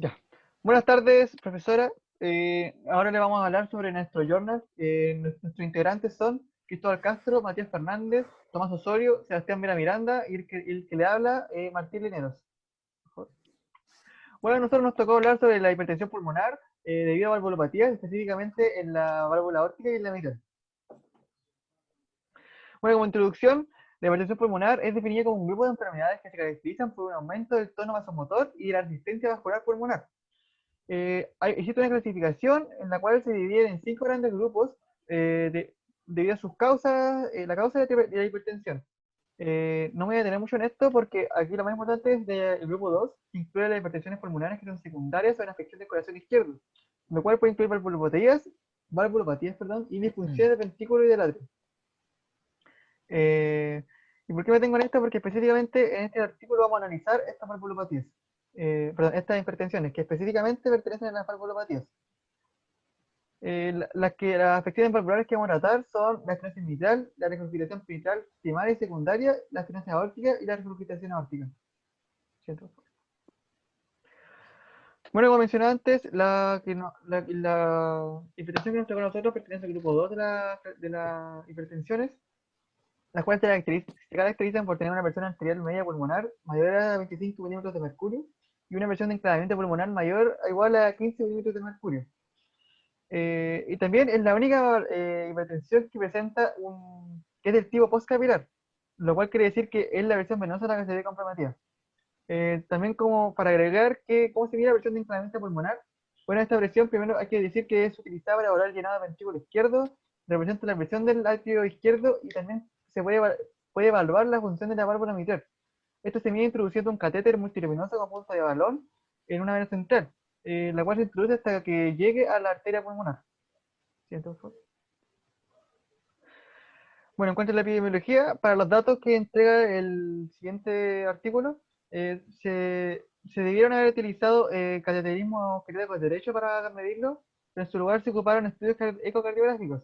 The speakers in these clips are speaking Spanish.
Ya. Buenas tardes, profesora. Ahora le vamos a hablar sobre nuestro journal. Nuestros integrantes son Cristóbal Castro, Matías Fernández, Tomás Osorio, Sebastián Vera Miranda y el que le habla, Martín Lineros. Bueno, a nosotros nos tocó hablar sobre la hipertensión pulmonar debido a valvulopatías, específicamente en la válvula aórtica y en la mitral. Bueno, como introducción, la hipertensión pulmonar es definida como un grupo de enfermedades que se caracterizan por un aumento del tono vasomotor y de la resistencia vascular pulmonar. Existe una clasificación en la cual se divide en 5 grandes grupos debido a sus causas, la causa de la hipertensión. No me voy a detener mucho en esto porque aquí lo más importante es del grupo 2, que incluye las hipertensiones pulmonares que son secundarias a una afección del corazón izquierdo, lo cual puede incluir valvulopatías, perdón, y disfunciones del ventrículo y del atrio. Eh, ¿Y por qué me tengo en esto? Porque específicamente en este artículo vamos a analizar estas valvulopatías, perdón, estas hipertensiones, que específicamente pertenecen a las valvulopatías. Las afecciones valvulares que vamos a tratar son la estenosis mitral, la regurgitación mitral primaria y secundaria, la estenosis aórtica y la regurgitación aórtica. ¿Cierto? Bueno, como mencioné antes, la hipertensión que nos tocó a nosotros pertenece al grupo 2 de las hipertensiones, las cuales se caracterizan por tener una presión arterial media pulmonar mayor a 25 milímetros de mercurio y una presión de enclavamiento pulmonar mayor o igual a 15 milímetros de mercurio. Y también es la única hipertensión que presenta que es del tipo postcapilar, lo cual quiere decir que es la versión venosa la que se ve comprometida. También como para agregar cómo se mide la presión de enclavamiento pulmonar, bueno, esta presión primero hay que decir que es utilizada para evaluar el llenado del ventrículo izquierdo, representa la presión del atrio izquierdo y también puede evaluar la función de la válvula mitral. Esto se mide introduciendo un catéter multiluminoso con punta de balón en una vena central, la cual se introduce hasta que llegue a la arteria pulmonar. ¿Siento? Bueno, en cuanto a la epidemiología, para los datos que entrega el siguiente artículo, se debieron haber utilizado cateterismo cardíaco derecho para medirlo, pero en su lugar se ocuparon estudios ecocardiográficos,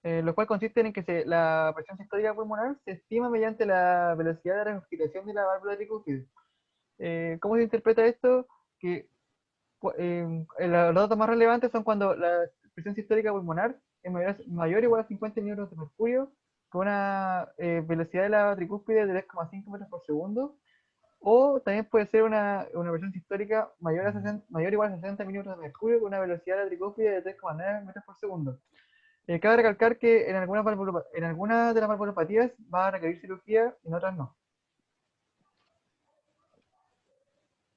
los cuales consisten en que la presión sistólica pulmonar se estima mediante la velocidad de regurgitación de la válvula tricúspide. ¿Cómo se interpreta esto? Que los datos más relevantes son cuando la presión sistólica pulmonar es mayor o igual a 50 milímetros de mercurio, con una velocidad de la tricúspide de 3,5 metros por segundo, o también puede ser una presión sistólica mayor o igual a 60 milímetros de mercurio, con una velocidad de la tricúspide de 3,9 metros por segundo. Cabe recalcar que en algunas de las valvulopatías va a requerir cirugía y en otras no.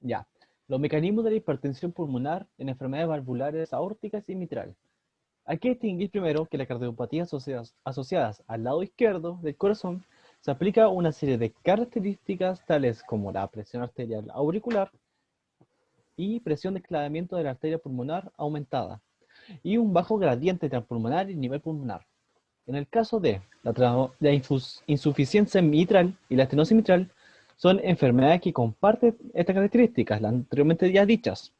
Ya. Los mecanismos de la hipertensión pulmonar en enfermedades valvulares aórticas y mitral. Hay que distinguir primero que las cardiopatías asociadas al lado izquierdo del corazón se aplica una serie de características tales como la presión arterial auricular y presión de enclavamiento de la arteria pulmonar aumentada y un bajo gradiente transpulmonar y nivel pulmonar. En el caso de la insuficiencia mitral y la estenosis mitral, son enfermedades que comparten estas características, las anteriormente ya dichas,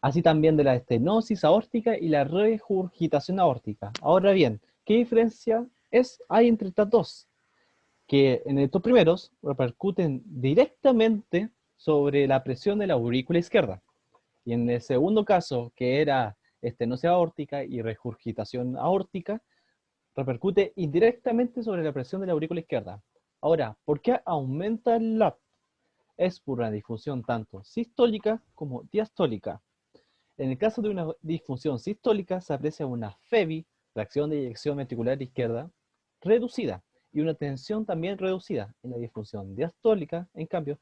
así también de la estenosis aórtica y la regurgitación aórtica. Ahora bien, ¿qué diferencia hay entre estas dos? Que en estos primeros repercuten directamente sobre la presión de la aurícula izquierda. Y en el segundo caso, que era estenosis aórtica y regurgitación aórtica, repercute indirectamente sobre la presión de la aurícula izquierda. Ahora, ¿por qué aumenta el LAP? Es por una disfunción tanto sistólica como diastólica. En el caso de una disfunción sistólica se aprecia una FEVI, fracción de eyección ventricular izquierda, reducida y una tensión también reducida. En la disfunción diastólica, en cambio,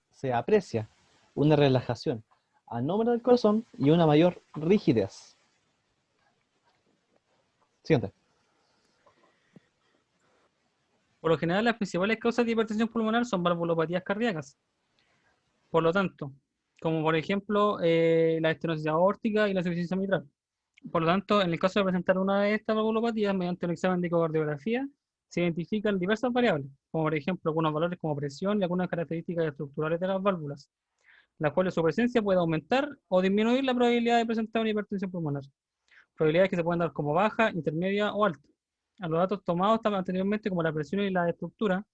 se aprecia una relajación anómala del corazón y una mayor rigidez. Siguiente. Por lo general, las principales causas de hipertensión pulmonar son valvulopatías cardíacas. Por lo tanto, como por ejemplo la estenosis aórtica y la insuficiencia mitral. Por lo tanto, en el caso de presentar una de estas valvulopatías mediante un examen de ecocardiografía, se identifican diversas variables, como por ejemplo algunos valores como presión y algunas características estructurales de las válvulas, las cuales su presencia puede aumentar o disminuir la probabilidad de presentar una hipertensión pulmonar. Probabilidades que se pueden dar como baja, intermedia o alta. A los datos tomados anteriormente como la presión y la estructura,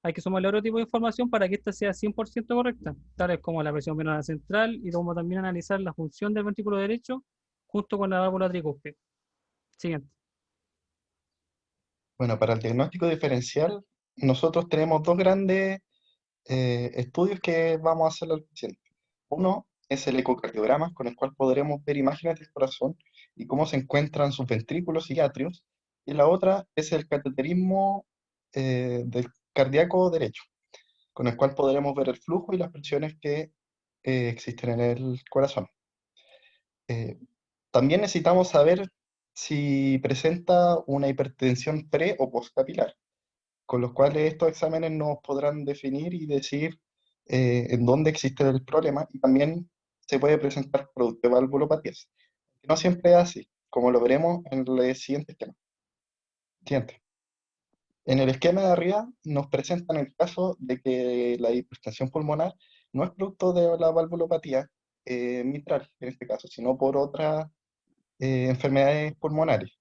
hay que sumarle otro tipo de información para que ésta sea 100% correcta, tales como la presión venosa central y como también analizar la función del ventrículo derecho junto con la válvula tricúspide. Siguiente. Bueno, para el diagnóstico diferencial, nosotros tenemos dos grandes estudios que vamos a hacer al paciente. Uno es el ecocardiograma, con el cual podremos ver imágenes del corazón y cómo se encuentran sus ventrículos y atrios. Y la otra es el cateterismo del cardíaco derecho, con el cual podremos ver el flujo y las presiones que existen en el corazón. Eh, También necesitamos saber si presenta una hipertensión pre o postcapilar, con los cuales estos exámenes nos podrán definir y decir en dónde existe el problema, y también se puede presentar producto de valvulopatías. No siempre es así, como lo veremos en el siguiente esquema. Siguiente. En el esquema de arriba nos presentan el caso de que la hipertensión pulmonar no es producto de la valvulopatía mitral, en este caso, sino por otras enfermedades pulmonares.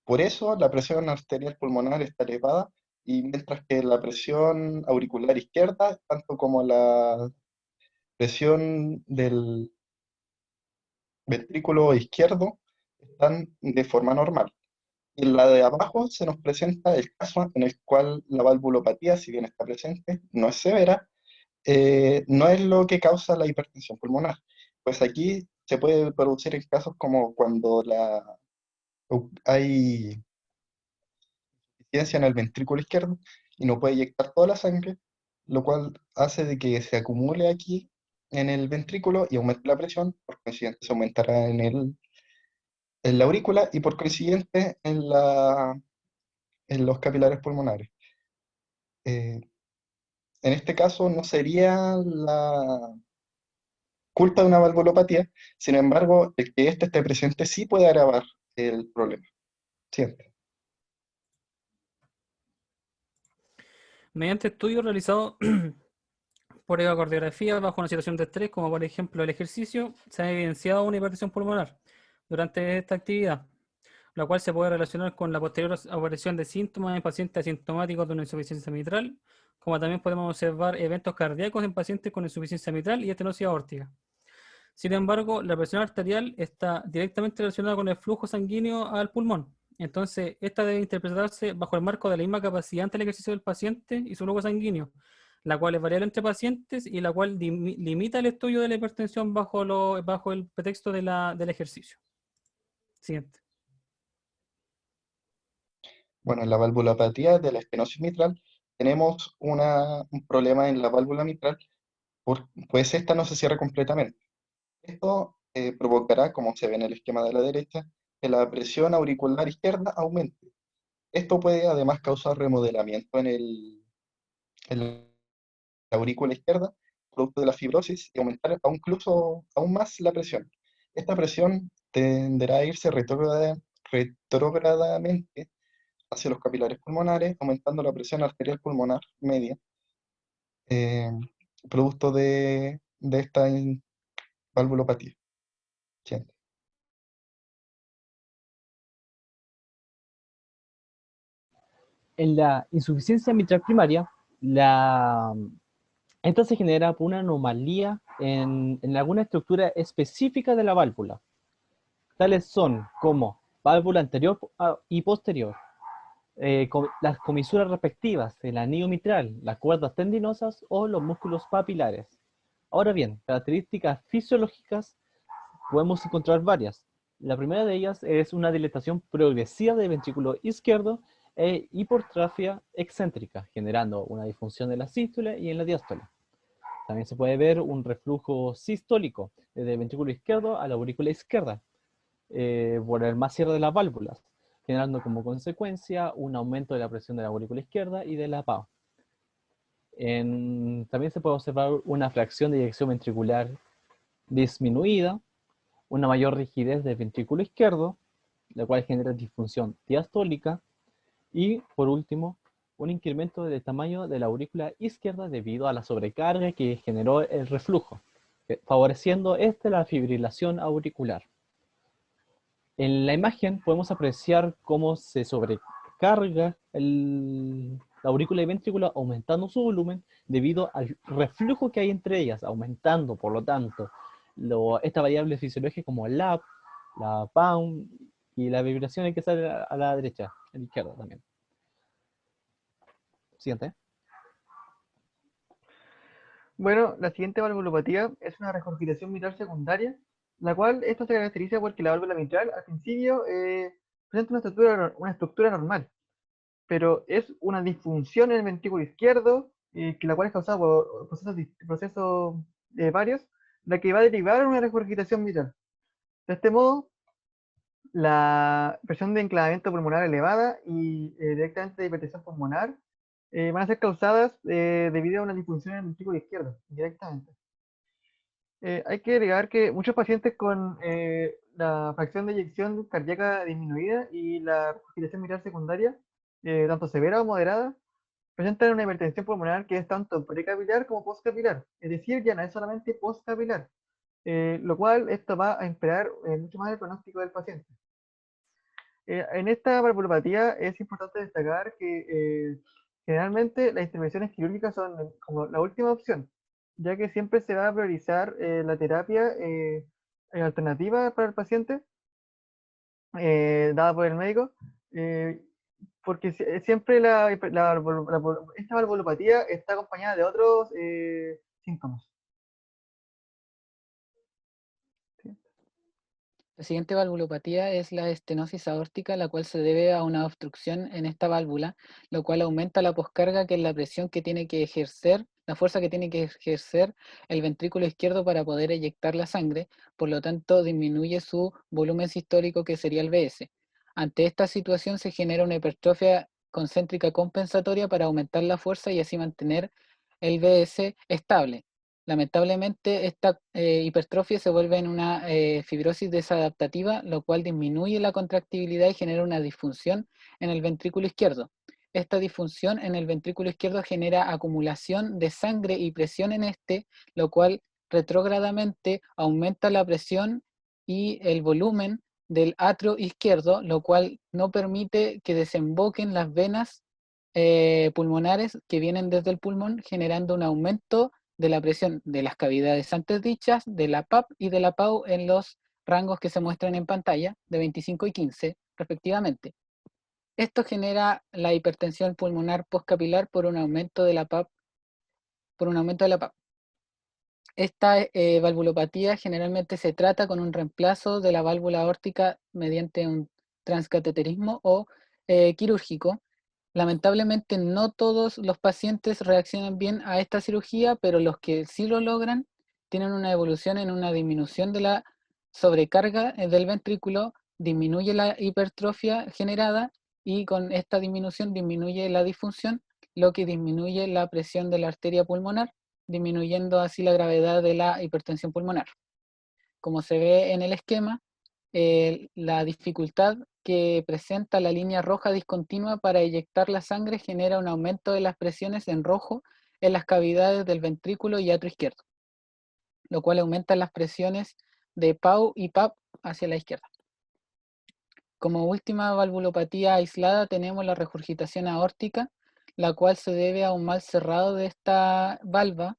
Por eso la presión arterial pulmonar está elevada, y mientras que la presión auricular izquierda, tanto como la presión del ventrículo izquierdo, están de forma normal. Y en la de abajo se nos presenta el caso en el cual la valvulopatía, si bien está presente, no es severa, no es lo que causa la hipertensión pulmonar. Pues aquí se puede producir en casos como cuando hay insuficiencia en el ventrículo izquierdo y no puede eyectar toda la sangre, lo cual hace de que se acumule aquí en el ventrículo y aumente la presión, por consiguiente se aumentará en la aurícula y por consiguiente en los capilares pulmonares. Eh, en este caso no sería la culpa de una valvulopatía, sin embargo, el que éste esté presente sí puede agravar el problema. Siempre. Mediante estudios realizados por ecocardiografía bajo una situación de estrés, como por ejemplo el ejercicio, se ha evidenciado una hipertensión pulmonar durante esta actividad, la cual se puede relacionar con la posterior aparición de síntomas en pacientes asintomáticos de una insuficiencia mitral, como también podemos observar eventos cardíacos en pacientes con insuficiencia mitral y estenosis aórtica. Sin embargo, la presión arterial está directamente relacionada con el flujo sanguíneo al pulmón. Entonces, esta debe interpretarse bajo el marco de la misma capacidad ante el ejercicio del paciente y su flujo sanguíneo, la cual es variable entre pacientes y la cual limita el estudio de la hipertensión bajo el pretexto del ejercicio. Siguiente. Bueno, en la valvulopatía de la estenosis mitral tenemos un problema en la válvula mitral, pues esta no se cierra completamente. Esto provocará, como se ve en el esquema de la derecha, que la presión auricular izquierda aumente. Esto puede además causar remodelamiento en la aurícula izquierda, producto de la fibrosis, y aumentar incluso aún más la presión. Esta presión tenderá a irse retrógradamente hacia los capilares pulmonares, aumentando la presión arterial pulmonar media, eh, producto de esta valvulopatía. Siguiente. En la insuficiencia mitral primaria, esta se genera por una anomalía en alguna estructura específica de la válvula. Tales son como válvula anterior y posterior, las comisuras respectivas, el anillo mitral, las cuerdas tendinosas o los músculos papilares. Ahora bien, características fisiológicas podemos encontrar varias. La primera de ellas es una dilatación progresiva del ventrículo izquierdo e hipertrofia excéntrica, generando una disfunción en la sístole y en la diástole. También se puede ver un reflujo sistólico desde el ventrículo izquierdo a la aurícula izquierda, por el más cierre de las válvulas, generando como consecuencia un aumento de la presión de la aurícula izquierda y de la PAO. También se puede observar una fracción de eyección ventricular disminuida, una mayor rigidez del ventrículo izquierdo, la cual genera disfunción diastólica, y por último, un incremento del tamaño de la aurícula izquierda debido a la sobrecarga que generó el reflujo, favoreciendo la fibrilación auricular. En la imagen podemos apreciar cómo se sobrecarga la aurícula y ventrículo aumentando su volumen debido al reflujo que hay entre ellas, aumentando, por lo tanto, esta variable fisiológica como la pound y la vibración que sale a la derecha, a la izquierda también. Siguiente. Bueno, la siguiente valvulopatía es una regurgitación mitral secundaria, la cual esto se caracteriza porque la válvula mitral al principio presenta una estructura normal, pero es una disfunción en el ventrículo izquierdo, la cual es causada por procesos varios, la que va a derivar en una regurgitación mitral. De este modo, la presión de enclavamiento pulmonar elevada y directamente de hipertensión pulmonar van a ser causadas debido a una disfunción en el ventrículo izquierdo, directamente. Hay que agregar que muchos pacientes con la fracción de eyección cardíaca disminuida y la regurgitación mitral secundaria, tanto severa o moderada, presentan una hipertensión pulmonar que es tanto precapilar como postcapilar, es decir, ya no es solamente postcapilar, lo cual esto va a empeorar mucho más el pronóstico del paciente. En esta valvulopatía es importante destacar que generalmente las intervenciones quirúrgicas son como la última opción, ya que siempre se va a priorizar la terapia alternativa para el paciente, dada por el médico, eh, porque siempre esta valvulopatía está acompañada de otros síntomas. ¿Sí? La siguiente valvulopatía es la estenosis aórtica, la cual se debe a una obstrucción en esta válvula, lo cual aumenta la poscarga, que es la presión que tiene que ejercer, la fuerza que tiene que ejercer el ventrículo izquierdo para poder eyectar la sangre, por lo tanto disminuye su volumen sistólico, que sería el VS. Ante esta situación se genera una hipertrofia concéntrica compensatoria para aumentar la fuerza y así mantener el VS estable. Lamentablemente, esta hipertrofia se vuelve en una fibrosis desadaptativa, lo cual disminuye la contractibilidad y genera una disfunción en el ventrículo izquierdo. Esta disfunción en el ventrículo izquierdo genera acumulación de sangre y presión en este, lo cual retrógradamente aumenta la presión y el volumen del atrio izquierdo, lo cual no permite que desemboquen las venas pulmonares que vienen desde el pulmón, generando un aumento de la presión de las cavidades antes dichas, de la PAP y de la PAU en los rangos que se muestran en pantalla, de 25 y 15 respectivamente. Esto genera la hipertensión pulmonar postcapilar por un aumento de la PAP. Esta valvulopatía generalmente se trata con un reemplazo de la válvula aórtica mediante un transcateterismo o quirúrgico. Lamentablemente no todos los pacientes reaccionan bien a esta cirugía, pero los que sí lo logran tienen una evolución en una disminución de la sobrecarga del ventrículo, disminuye la hipertrofia generada y con esta disminución disminuye la disfunción, lo que disminuye la presión de la arteria pulmonar, disminuyendo así la gravedad de la hipertensión pulmonar. Como se ve en el esquema, la dificultad que presenta la línea roja discontinua para eyectar la sangre genera un aumento de las presiones en rojo en las cavidades del ventrículo y atrio izquierdo, lo cual aumenta las presiones de PAU y PAP hacia la izquierda. Como última valvulopatía aislada tenemos la regurgitación aórtica, la cual se debe a un mal cerrado de esta valva,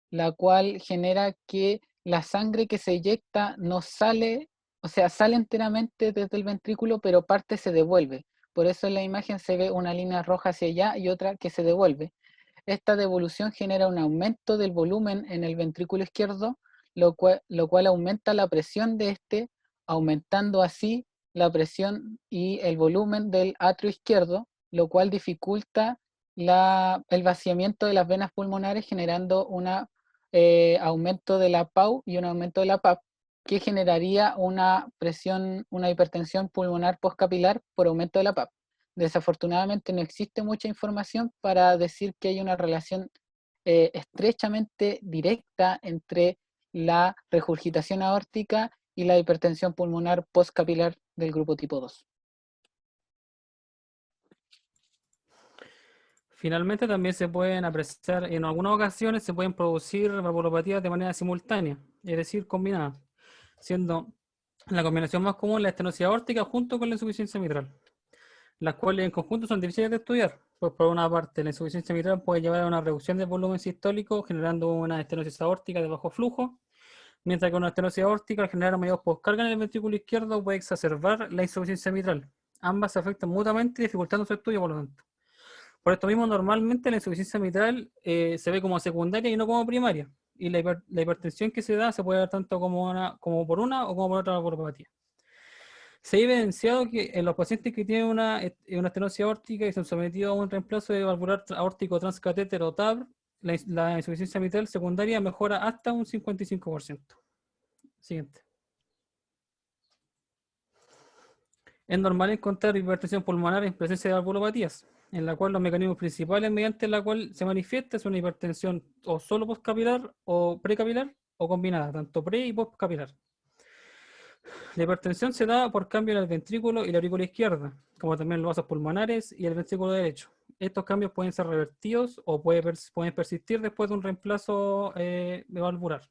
la cual genera que la sangre que se eyecta no sale, o sea, sale enteramente desde el ventrículo, pero parte se devuelve. Por eso en la imagen se ve una línea roja hacia allá y otra que se devuelve. Esta devolución genera un aumento del volumen en el ventrículo izquierdo, lo cual aumenta la presión de este, aumentando así la presión y el volumen del atrio izquierdo, lo cual dificulta el vaciamiento de las venas pulmonares, generando un aumento de la PAU y un aumento de la PAP, que generaría una hipertensión pulmonar postcapilar por aumento de la PAP. Desafortunadamente no existe mucha información para decir que hay una relación estrechamente directa entre la regurgitación aórtica y la hipertensión pulmonar postcapilar del grupo tipo 2. Finalmente también se pueden apreciar, en algunas ocasiones se pueden producir valvulopatías de manera simultánea, es decir, combinadas, siendo la combinación más común la estenosis aórtica junto con la insuficiencia mitral, las cuales en conjunto son difíciles de estudiar, Pues por una parte, la insuficiencia mitral puede llevar a una reducción del volumen sistólico, generando una estenosis aórtica de bajo flujo, mientras que una estenosis aórtica, al generar mayor poscarga en el ventrículo izquierdo, puede exacerbar la insuficiencia mitral. Ambas se afectan mutuamente, dificultando su estudio, por lo tanto. Por esto mismo, normalmente la insuficiencia mitral se ve como secundaria y no como primaria. Y la hipertensión que se da se puede dar tanto como por una o como por otra valvulopatía. Se ha evidenciado que en los pacientes que tienen una estenosis aórtica y se han sometido a un reemplazo de valvular aórtico transcatéter o TAVR, la insuficiencia mitral secundaria mejora hasta un 55%. Siguiente. Es normal encontrar hipertensión pulmonar en presencia de valvulopatías, en la cual los mecanismos principales mediante la cual se manifiesta es una hipertensión o solo postcapilar o precapilar o combinada, tanto pre y postcapilar. La hipertensión se da por cambio en el ventrículo y la aurícula izquierda, como también los vasos pulmonares y el ventrículo derecho. Estos cambios pueden ser revertidos o pueden persistir después de un reemplazo valvular.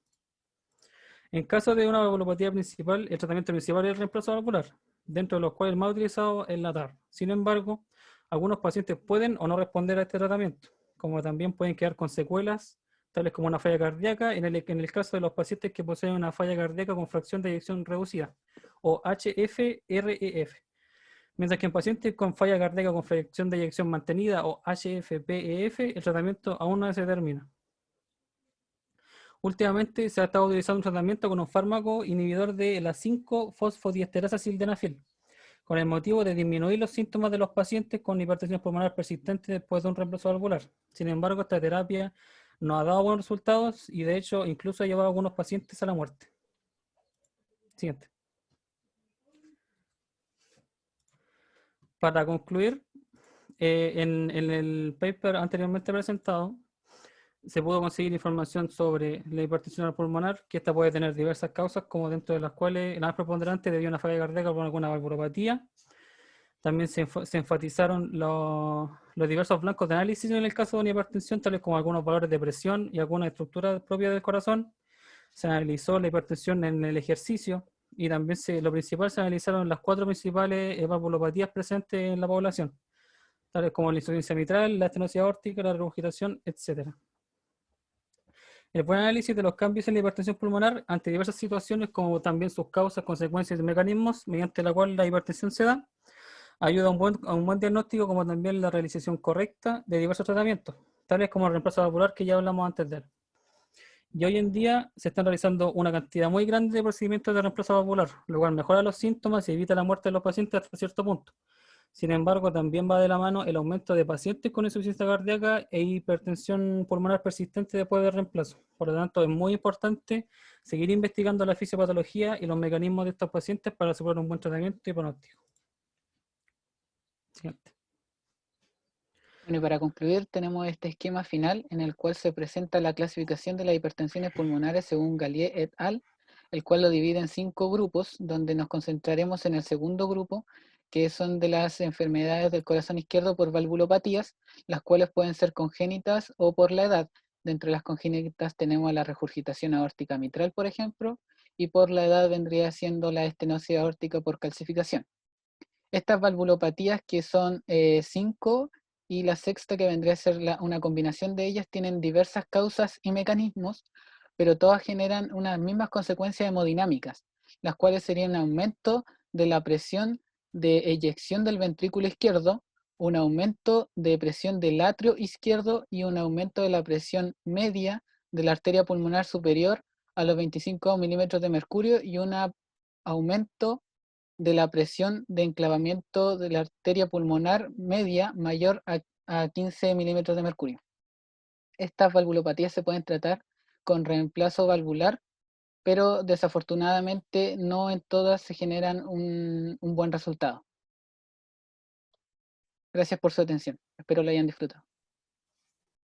En caso de una valvulopatía principal, el tratamiento principal es el reemplazo valvular, dentro de los cuales el más utilizado es la TAR. Sin embargo, algunos pacientes pueden o no responder a este tratamiento, como también pueden quedar con secuelas, tales como una falla cardíaca, en el caso de los pacientes que poseen una falla cardíaca con fracción de eyección reducida, o HFrEF. Mientras que en pacientes con falla cardíaca con fracción de eyección mantenida, o HFpEF, el tratamiento aún no se determina. Últimamente se ha estado utilizando un tratamiento con un fármaco inhibidor de la 5-fosfodiesterasa sildenafil, con el motivo de disminuir los síntomas de los pacientes con hipertensión pulmonar persistente después de un reemplazo valvular. Sin embargo, esta terapia no ha dado buenos resultados y de hecho incluso ha llevado a algunos pacientes a la muerte. Siguiente. Para concluir, en el paper anteriormente presentado, se pudo conseguir información sobre la hipertensión pulmonar, que esta puede tener diversas causas, como dentro de las cuales la más preponderante debido a una falla cardíaca por alguna valvulopatía. También se enfatizaron los diversos blancos de análisis en el caso de una hipertensión, tales como algunos valores de presión y algunas estructuras propias del corazón. Se analizó la hipertensión en el ejercicio y también lo principal se analizaron las 4 principales valvulopatías presentes en la población, tales como la insuficiencia mitral, la estenosis aórtica, la regurgitación, etc. El buen análisis de los cambios en la hipertensión pulmonar ante diversas situaciones, como también sus causas, consecuencias y mecanismos mediante la cual la hipertensión se da, ayuda a un buen diagnóstico, como también la realización correcta de diversos tratamientos, tales como el reemplazo valvular que ya hablamos antes de él. Y hoy en día se están realizando una cantidad muy grande de procedimientos de reemplazo valvular, lo cual mejora los síntomas y evita la muerte de los pacientes hasta cierto punto. Sin embargo, también va de la mano el aumento de pacientes con insuficiencia cardíaca e hipertensión pulmonar persistente después del reemplazo. Por lo tanto, es muy importante seguir investigando la fisiopatología y los mecanismos de estos pacientes para asegurar un buen tratamiento y pronóstico. Siguiente. Bueno, y para concluir, tenemos este esquema final en el cual se presenta la clasificación de las hipertensiones pulmonares según Gallier et al., el cual lo divide en 5 grupos, donde nos concentraremos en el segundo grupo, que son de las enfermedades del corazón izquierdo por valvulopatías, las cuales pueden ser congénitas o por la edad. Dentro de las congénitas tenemos la regurgitación aórtica mitral, por ejemplo, y por la edad vendría siendo la estenosis aórtica por calcificación. Estas valvulopatías, que son 5, y la sexta, que vendría a ser una combinación de ellas, tienen diversas causas y mecanismos, pero todas generan unas mismas consecuencias hemodinámicas, las cuales serían un aumento de la presión de eyección del ventrículo izquierdo, un aumento de presión del atrio izquierdo y un aumento de la presión media de la arteria pulmonar superior a los 25 milímetros de mercurio y un aumento de la presión de enclavamiento de la arteria pulmonar media mayor a 15 milímetros de mercurio. Estas valvulopatías se pueden tratar con reemplazo valvular, pero desafortunadamente no en todas se generan un buen resultado. Gracias por su atención. Espero lo hayan disfrutado.